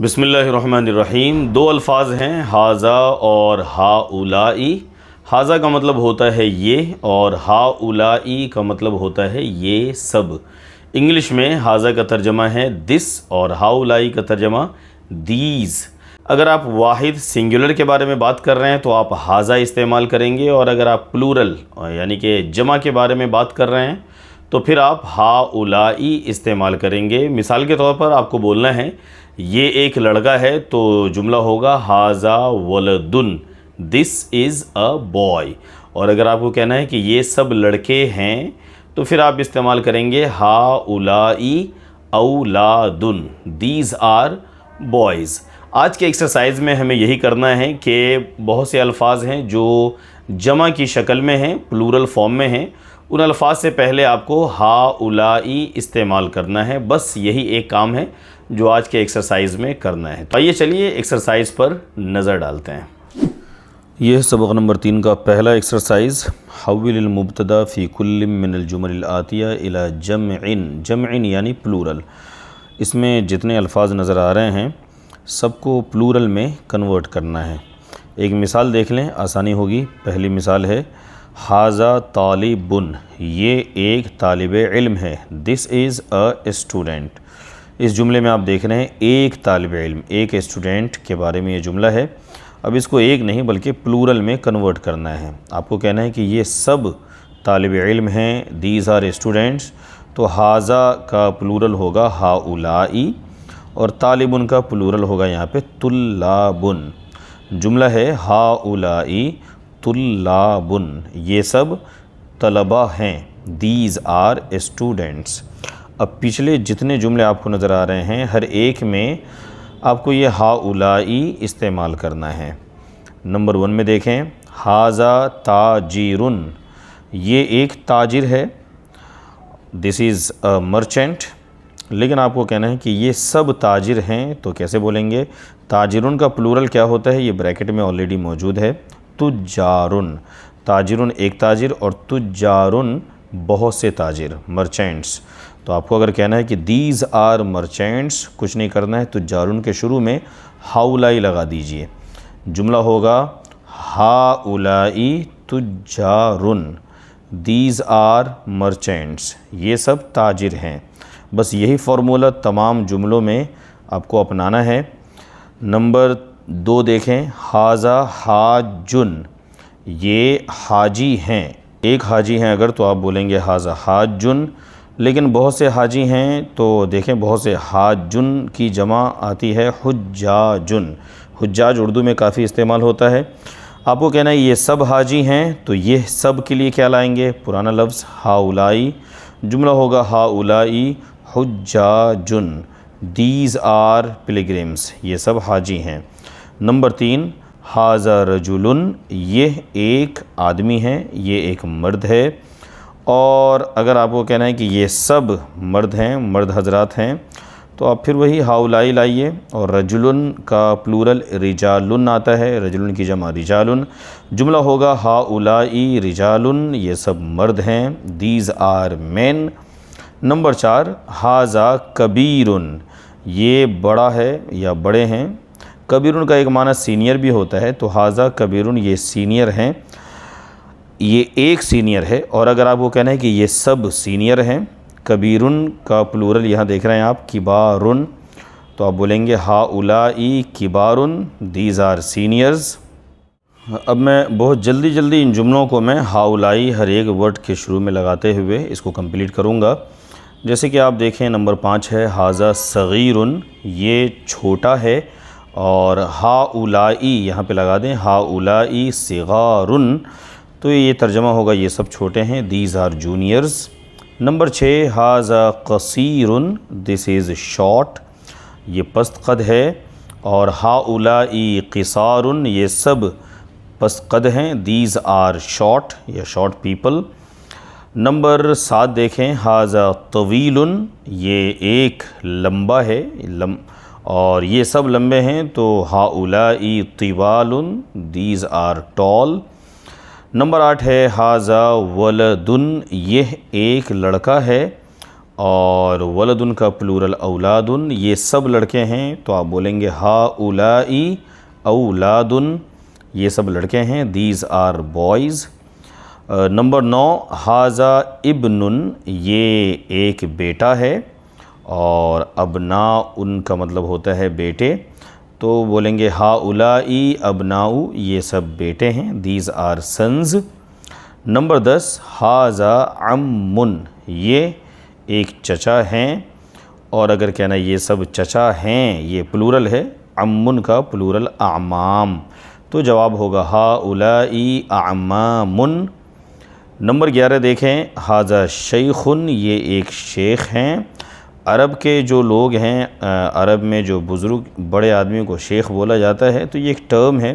بسم اللہ الرحمن الرحیم۔ دو الفاظ ہیں حاذا اور ہاؤلائی۔ حاذا کا مطلب ہوتا ہے یہ اور ہاؤلائی کا مطلب ہوتا ہے یہ سب۔ انگلش میں حاذا کا ترجمہ ہے دس اور ہاؤلائی کا ترجمہ دیز۔ اگر آپ واحد سنگولر کے بارے میں بات کر رہے ہیں تو آپ حاذا استعمال کریں گے، اور اگر آپ پلورل یعنی کہ جمع کے بارے میں بات کر رہے ہیں تو پھر آپ ہاؤلائی استعمال کریں گے۔ مثال کے طور پر آپ کو بولنا ہے یہ ایک لڑکا ہے تو جملہ ہوگا ھذا ولدن، دس از اے بوائے۔ اور اگر آپ کو کہنا ہے کہ یہ سب لڑکے ہیں تو پھر آپ استعمال کریں گے ھؤلائی اولادن، دیز آر بوائز۔ آج کے ایکسرسائز میں ہمیں یہی کرنا ہے کہ بہت سے الفاظ ہیں جو جمع کی شکل میں ہیں، پلورل فارم میں ہیں، ان الفاظ سے پہلے آپ کو ھؤلائی استعمال کرنا ہے۔ بس یہی ایک کام ہے جو آج کے ایکسرسائز میں کرنا ہے۔ آئیے چلیے ایکسرسائز پر نظر ڈالتے ہیں۔ یہ سبق نمبر 3 کا پہلا ایکسرسائز، حول المبتدا فی کل من الجمل الآتیہ الی جمع، جمع یعنی پلورل۔ اس میں جتنے الفاظ نظر آ رہے ہیں سب کو پلورل میں کنورٹ کرنا ہے۔ ایک مثال دیکھ لیں، آسانی ہوگی۔ پہلی مثال ہے ھذا طالب، یہ ایک طالب علم ہے۔ دس از اے اسٹوڈنٹ۔ اس جملے میں آپ دیکھ رہے ہیں ایک طالب علم، ایک اسٹوڈنٹ کے بارے میں یہ جملہ ہے۔ اب اس کو ایک نہیں بلکہ پلورل میں کنورٹ کرنا ہے۔ آپ کو کہنا ہے کہ یہ سب طالب علم ہیں، دیز آر اسٹوڈنٹس، تو ھذا کا پلورل ہوگا ھؤلائی اور طالبن کا پلورل ہوگا یہاں پہ طلابن۔ جملہ ہے ھؤلائی طلابن، یہ سب طلبہ ہیں، دیز آر اسٹوڈنٹس۔ اب پچھلے جتنے جملے آپ کو نظر آ رہے ہیں ہر ایک میں آپ کو یہ ھؤلائی استعمال کرنا ہے۔ نمبر 1 میں دیکھیں، ھذا تاجر، یہ ایک تاجر ہے، دس از اے مرچنٹ۔ لیکن آپ کو کہنا ہے کہ یہ سب تاجر ہیں، تو کیسے بولیں گے؟ تاجرن کا پلورل کیا ہوتا ہے؟ یہ بریکٹ میں آلریڈی موجود ہے، تجارن۔ تاجرن ایک تاجر اور تجارن بہت سے تاجر، مرچنٹس۔ تو آپ کو اگر کہنا ہے کہ دیز آر مرچنٹس، کچھ نہیں کرنا ہے، تجارن کے شروع میں ھؤلائی لگا دیجئے۔ جملہ ہوگا ھؤلائی تجارن، دیز آر مرچنٹس، یہ سب تاجر ہیں۔ بس یہی فارمولہ تمام جملوں میں آپ کو اپنانا ہے۔ نمبر 2 دیکھیں، ھذا حاجن، یہ حاجی ہیں۔ ایک حاجی ہیں اگر تو آپ بولیں گے ھذا حاجن، لیکن بہت سے حاجی ہیں تو دیکھیں بہت سے حاجن کی جمع آتی ہے حجاجن۔ حجاج اردو میں کافی استعمال ہوتا ہے۔ آپ کو کہنا ہے یہ سب حاجی ہیں، تو یہ سب کے لیے کیا لائیں گے؟ پرانا لفظ ھؤلائی۔ جملہ ہوگا ھؤلائی حجاجن، دیز آر پلگرمس، یہ سب حاجی ہیں۔ نمبر 3، ھذا رجل، یہ ایک آدمی ہے، یہ ایک مرد ہے۔ اور اگر آپ کو کہنا ہے کہ یہ سب مرد ہیں، مرد حضرات ہیں، تو آپ پھر وہی ھؤلائی لائیے، اور رجلن کا پلورل رجالن آتا ہے، رجلن کی جمع رجالن۔ جملہ ہوگا ھؤلائی رجالن، یہ سب مرد ہیں، دیز آر مین۔ نمبر 4، ھذا کبیر، یہ بڑا ہے یا بڑے ہیں۔ کبیر کا ایک معنی سینئر بھی ہوتا ہے، تو ھذا کبیر، یہ سینئر ہیں، یہ ایک سینئر ہے۔ اور اگر آپ کو کہنا ہے کہ یہ سب سینئر ہیں، کبیرن کا پلورل یہاں دیکھ رہے ہیں آپ کبارن، تو آپ بولیں گے ھؤلائی کبارن، دیز آر سینئرز۔ اب میں بہت جلدی ان جملوں کو میں ھؤلائی ہر ایک ورڈ کے شروع میں لگاتے ہوئے اس کو کمپلیٹ کروں گا۔ جیسے کہ آپ دیکھیں، نمبر 5 ہے ھذا صغیر، یہ چھوٹا ہے، اور ھؤلائی یہاں پہ لگا دیں، ھؤلائی صغار، تو یہ ترجمہ ہوگا یہ سب چھوٹے ہیں، دیز آر جونیئرز۔ نمبر 6، ھذا قصیر، دس از شارٹ، یہ پست قد ہے، اور ھؤلائی قصار، یہ سب پست قد ہیں، دیز آر شارٹ یا شارٹ پیپل۔ نمبر 7 دیکھیں، ھذا طویل، یہ ایک لمبا ہے، اور یہ سب لمبے ہیں، تو ھؤلائی طوال، دیز آر ٹال۔ نمبر 8 ہے ھذا ولد، یہ ایک لڑکا ہے، اور ولدن کا پلورل اولادن، یہ سب لڑکے ہیں تو آپ بولیں گے ہؤلائی اولادن، یہ سب لڑکے ہیں، دیز آر بوائز۔ نمبر 9 ھذا ابن، یہ ایک بیٹا ہے، اور ابناء ان کا مطلب ہوتا ہے بیٹے، تو بولیں گے ہؤلائی ابناء، یہ سب بیٹے ہیں، دیز آر سنز۔ نمبر 10 ھذا عم، یہ ایک چچا ہیں، اور اگر کہنا یہ سب چچا ہیں، یہ پلورل ہے، عمن کا پلورل اعمام، تو جواب ہوگا ہؤلائی اعمام۔ نمبر 11 دیکھیں ھذا شیخ، یہ ایک شیخ ہیں۔ عرب کے جو لوگ ہیں، عرب میں جو بزرگ بڑے آدمی کو شیخ بولا جاتا ہے، تو یہ ایک ٹرم ہے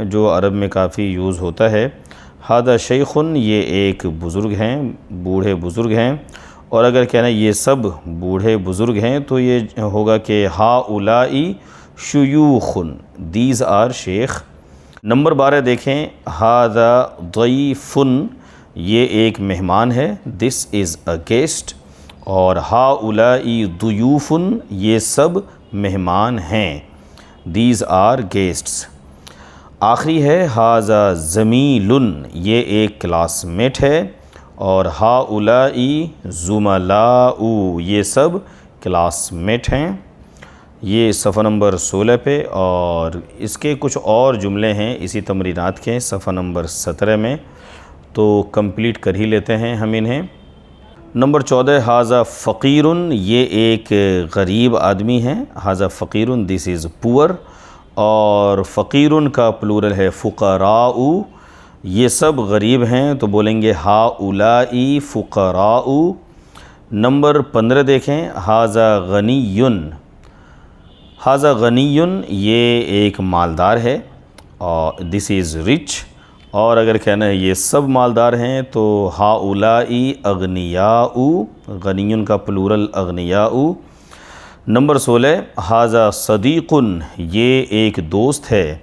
جو عرب میں کافی یوز ہوتا ہے۔ ھذا شیخ، یہ ایک بزرگ ہیں، بوڑھے بزرگ ہیں، اور اگر کہنا یہ سب بوڑھے بزرگ ہیں تو یہ ہوگا کہ ہؤلائی شیوخ، دیز آر شیخ۔ نمبر 12 دیکھیں ھذا ضیف، یہ ایک مہمان ہے، دس از اے گیسٹ، اور ہؤلائی ضیوف، یہ سب مہمان ہیں، دیز آر گیسٹس۔ آخری ہے ھذا زمیل، یہ ایک کلاس میٹ ہے، اور ہؤلائی زملاء، یہ سب کلاس میٹ ہیں۔ یہ صفحہ نمبر 16 پہ، اور اس کے کچھ اور جملے ہیں اسی تمرینات کے صفحہ نمبر 17 میں، تو کمپلیٹ کر ہی لیتے ہیں ہم انہیں۔ نمبر 14 ھذا فقیر، یہ ایک غریب آدمی ہے، ھذا فقیر، دس از پور، اور فقیر کا پلورل ہے فقراء، یہ سب غریب ہیں تو بولیں گے ہؤلائی فقراء۔ نمبر 15 دیکھیں ھذا غنی، ھذا غنی، یہ ایک مالدار ہے، اور دس از رچ، اور اگر کہنا ہے یہ سب مالدار ہیں تو ہؤلائی اغنیاء، غنی کا پلورل اغنیاء۔ نمبر 16 ھذا صدیق، یہ ایک دوست ہے،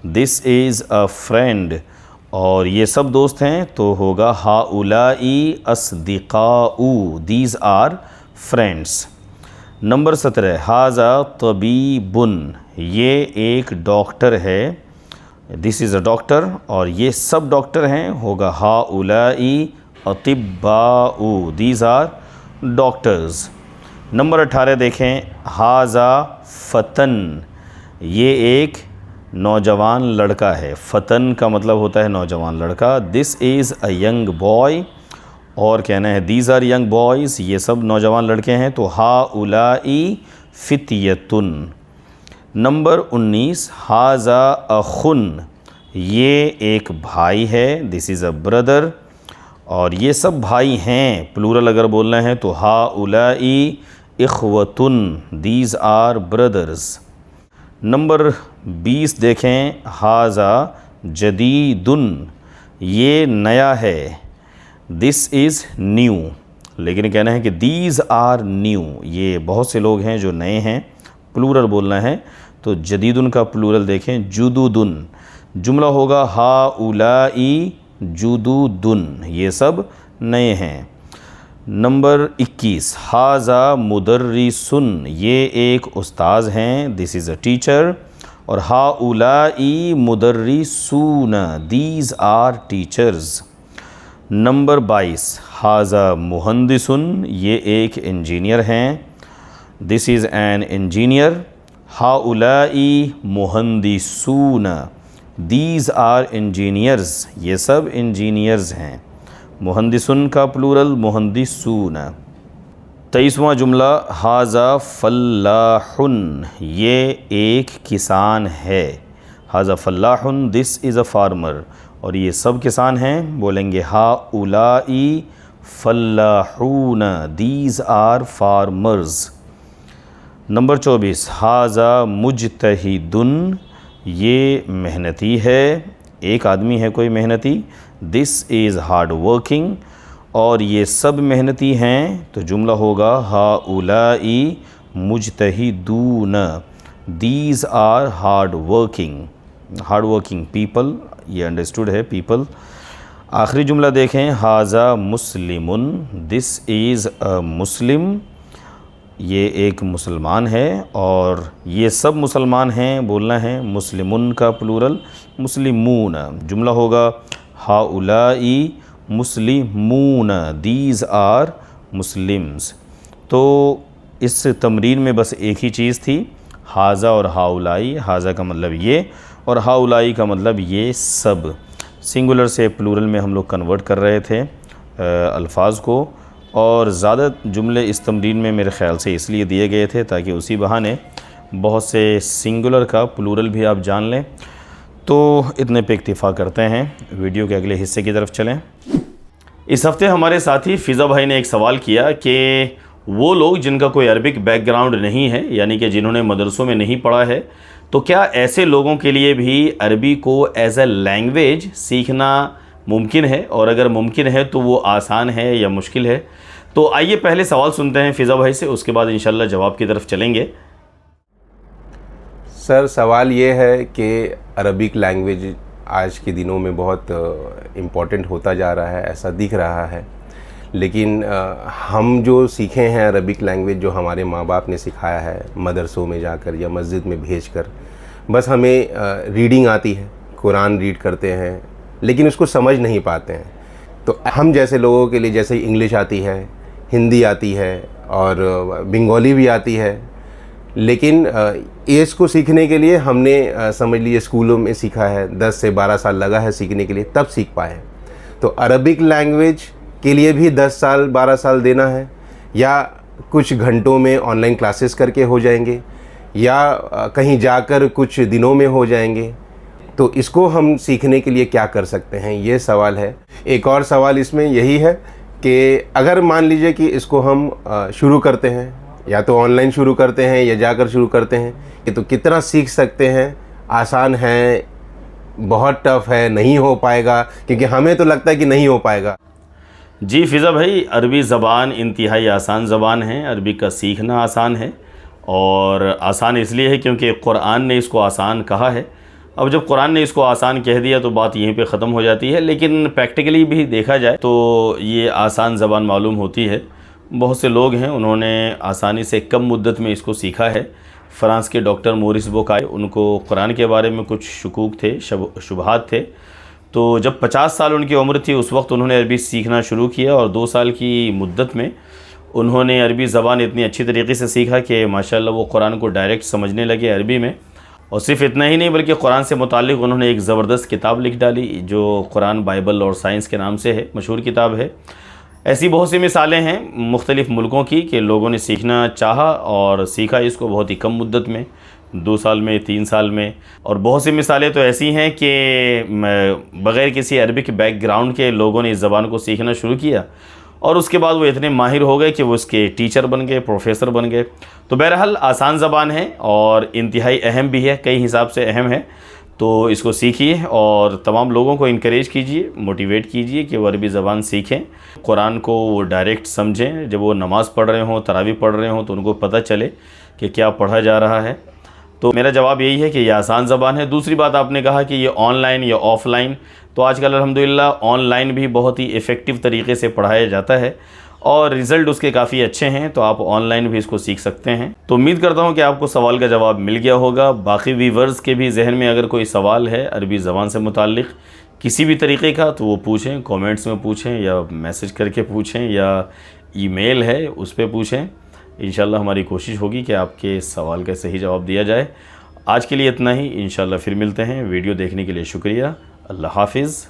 دس از اے فرینڈ، اور یہ سب دوست ہیں تو ہوگا ہؤلائی اصدقاء، دیز آر فرینڈس۔ نمبر 17 ھذا طبیب، یہ ایک ڈاکٹر ہے، دس از اے ڈاکٹر، اور یہ سب ڈاکٹر ہیں، ہوگا ہؤلائی اطباء، دیز آر ڈاکٹرز۔ نمبر 18 دیکھیں ھذا فتن، یہ ایک نوجوان لڑکا ہے، فتن کا مطلب ہوتا ہے نوجوان لڑکا، دس از اے ینگ بوائے، اور کہنا ہے دیز آر ینگ بوائز، یہ سب نوجوان لڑکے ہیں تو ہؤلائی فتیۃ۔ نمبر 19 ھذا اخ، یہ ایک بھائی ہے، دس از اے بردر، اور یہ سب بھائی ہیں، پلورل اگر بولنا ہے تو ہؤلائی اخوۃ، دیز آر بردرز۔ نمبر 20 دیکھیں ھذا جدید، یہ نیا ہے، دس از نیو، لیکن کہنا ہے کہ دیز آر نیو، یہ بہت سے لوگ ہیں جو نئے ہیں، پلورل بولنا ہے تو جدید کا پلورل دیکھیں جدود، جملہ ہوگا ہؤلائی جدود، یہ سب نئے ہیں۔ نمبر 21 ھذا مدرس، یہ ایک استاذ ہیں، دس از اے ٹیچر، اور ہؤلائی مدرسون، دیز آر ٹیچرز۔ نمبر 22 ھذا مہندس، یہ ایک انجینئر ہیں، دس از این انجینئر، ہؤلائی مہندسون، دیز آر انجینئرز، یہ سب انجینئرز ہیں، مہندسن کا پلورل مہندسون۔ 23واں جملہ ھذا فلاح، یہ ایک کسان ہے، ھذا فلاح، دس از اے فارمر، اور یہ سب کسان ہیں، بولیں گے ہؤلائی فلاحون، دیز آر فارمرز۔ نمبر 24 ھذا مجتہد، یہ محنتی ہے، ایک آدمی ہے کوئی محنتی، دس از ہارڈ ورکنگ، اور یہ سب محنتی ہیں تو جملہ ہوگا ہؤلائی مجتہدون، these are hard working people, یہ انڈرسٹوڈ ہے پیپل۔ آخری جملہ دیکھیں، ھذا مسلمٌ، دس از اے مسلم، یہ ایک مسلمان ہے، اور یہ سب مسلمان ہیں بولنا ہے مسلمن کا پلورل مسلمون۔ جملہ ہوگا ہؤلاء مسلمون، دیز آر مسلمز۔ تو اس تمرین میں بس ایک ہی چیز تھی، ھذا اور ہؤلاء، ھذا کا مطلب یہ اور ہؤلاء کا مطلب یہ سب۔ سنگولر سے پلورل میں ہم لوگ کنورٹ کر رہے تھے الفاظ کو، اور زیادہ جملے اس تمرین میں میرے خیال سے اس لیے دیے گئے تھے تاکہ اسی بہانے بہت سے سنگولر کا پلورل بھی آپ جان لیں۔ تو اتنے پہ اکتفا کرتے ہیں، ویڈیو کے اگلے حصے کی طرف چلیں۔ اس ہفتے ہمارے ساتھی فضا بھائی نے ایک سوال کیا کہ وہ لوگ جن کا کوئی عربک بیک گراؤنڈ نہیں ہے، یعنی کہ جنہوں نے مدرسوں میں نہیں پڑھا ہے، تو کیا ایسے لوگوں کے لیے بھی عربی کو ایز اے لینگویج سیکھنا ممکن ہے، اور اگر ممکن ہے تو وہ آسان ہے یا مشکل ہے؟ تو آئیے پہلے سوال سنتے ہیں فضا بھائی سے، اس کے بعد انشاءاللہ جواب کی طرف چلیں گے۔ سر، سوال یہ ہے کہ عربک لینگویج آج کے دنوں میں بہت امپورٹنٹ ہوتا جا رہا ہے، ایسا دکھ رہا ہے، لیکن ہم جو سیکھے ہیں عربک لینگویج، جو ہمارے ماں باپ نے سکھایا ہے مدرسوں میں جا کر یا مسجد میں بھیج کر، بس ہمیں ریڈنگ آتی ہے، قرآن ریڈ کرتے ہیں، لیکن اس کو سمجھ نہیں پاتے ہیں۔ تو ہم جیسے لوگوں کے لیے جیسے انگلش آتی ہے، ہندی آتی ہے اور بنگالی بھی آتی ہے، لیکن اس کو سیکھنے کے لیے ہم نے سمجھ لیے اسکولوں میں سیکھا ہے، 10 سے 12 سال لگا ہے سیکھنے کے لیے، تب سیکھ پائے۔ تو عربک لینگویج کے لیے بھی 10 سال 12 سال دینا ہے، یا کچھ گھنٹوں میں آن لائن کلاسز کر کے ہو جائیں گے، یا کہیں جا کر کچھ دنوں میں ہو جائیں گے؟ تو اس کو ہم سیکھنے کے لیے کیا کر سکتے ہیں، یہ سوال ہے۔ ایک اور سوال اس میں یہی ہے کہ اگر مان لیجئے کہ اس کو ہم شروع کرتے ہیں، یا تو آن لائن شروع کرتے ہیں یا جا کر شروع کرتے ہیں، کہ تو کتنا سیکھ سکتے ہیں؟ آسان ہے، بہت ٹف ہے، نہیں ہو پائے گا؟ کیونکہ ہمیں تو لگتا ہے کہ نہیں ہو پائے گا۔ جی فضا بھائی، عربی زبان انتہائی آسان زبان ہے، عربی کا سیکھنا آسان ہے، اور آسان اس لیے ہے کیونکہ قرآن نے اس کو آسان کہا ہے۔ اب جب قرآن نے اس کو آسان کہہ دیا تو بات یہیں پہ ختم ہو جاتی ہے، لیکن پریکٹیکلی بھی دیکھا جائے تو یہ آسان زبان معلوم ہوتی ہے۔ بہت سے لوگ ہیں انہوں نے آسانی سے کم مدت میں اس کو سیکھا ہے۔ فرانس کے ڈاکٹر مورس بوکائے، ان کو قرآن کے بارے میں کچھ شکوک تھے، شبہات تھے، تو جب 50 سال ان کی عمر تھی اس وقت انہوں نے عربی سیکھنا شروع کیا، اور 2 سال کی مدت میں انہوں نے عربی زبان اتنی اچھی طریقے سے سیکھا کہ ماشاءاللہ وہ قرآن کو ڈائریکٹ سمجھنے لگے عربی میں۔ اور صرف اتنا ہی نہیں بلکہ قرآن سے متعلق انہوں نے ایک زبردست کتاب لکھ ڈالی جو قرآن، بائبل اور سائنس کے نام سے ہے، مشہور کتاب ہے۔ ایسی بہت سی مثالیں ہیں مختلف ملکوں کی کہ لوگوں نے سیکھنا چاہا اور سیکھا اس کو بہت ہی کم مدت میں، 2 سال میں، 3 سال میں، اور بہت سی مثالیں تو ایسی ہیں کہ بغیر کسی عربک بیک گراؤنڈ کے لوگوں نے اس زبان کو سیکھنا شروع کیا، اور اس کے بعد وہ اتنے ماہر ہو گئے کہ وہ اس کے ٹیچر بن گئے، پروفیسر بن گئے۔ تو بہرحال آسان زبان ہے اور انتہائی اہم بھی ہے، کئی حساب سے اہم ہے، تو اس کو سیکھیے اور تمام لوگوں کو انکریج کیجئے، موٹیویٹ کیجئے کہ وہ عربی زبان سیکھیں، قرآن کو وہ ڈائریکٹ سمجھیں، جب وہ نماز پڑھ رہے ہوں، تراویح پڑھ رہے ہوں تو ان کو پتہ چلے کہ کیا پڑھا جا رہا ہے۔ تو میرا جواب یہی ہے کہ یہ آسان زبان ہے۔ دوسری بات آپ نے کہا کہ یہ آن لائن یا آف لائن، تو آج کل الحمدللہ آن لائن بھی بہت ہی ایفیکٹو طریقے سے پڑھایا جاتا ہے اور رزلٹ اس کے کافی اچھے ہیں، تو آپ آن لائن بھی اس کو سیکھ سکتے ہیں۔ تو امید کرتا ہوں کہ آپ کو سوال کا جواب مل گیا ہوگا۔ باقی ویورز کے بھی ذہن میں اگر کوئی سوال ہے عربی زبان سے متعلق کسی بھی طریقے کا تو وہ پوچھیں، کومنٹس میں پوچھیں یا میسج کر کے پوچھیں یا ای میل ہے اس پہ پوچھیں۔ انشاءاللہ ہماری کوشش ہوگی کہ آپ کے سوال کا صحیح جواب دیا جائے۔ آج کے لیے اتنا ہی، انشاءاللہ پھر ملتے ہیں۔ ویڈیو دیکھنے کے لیے شکریہ۔ اللہ حافظ۔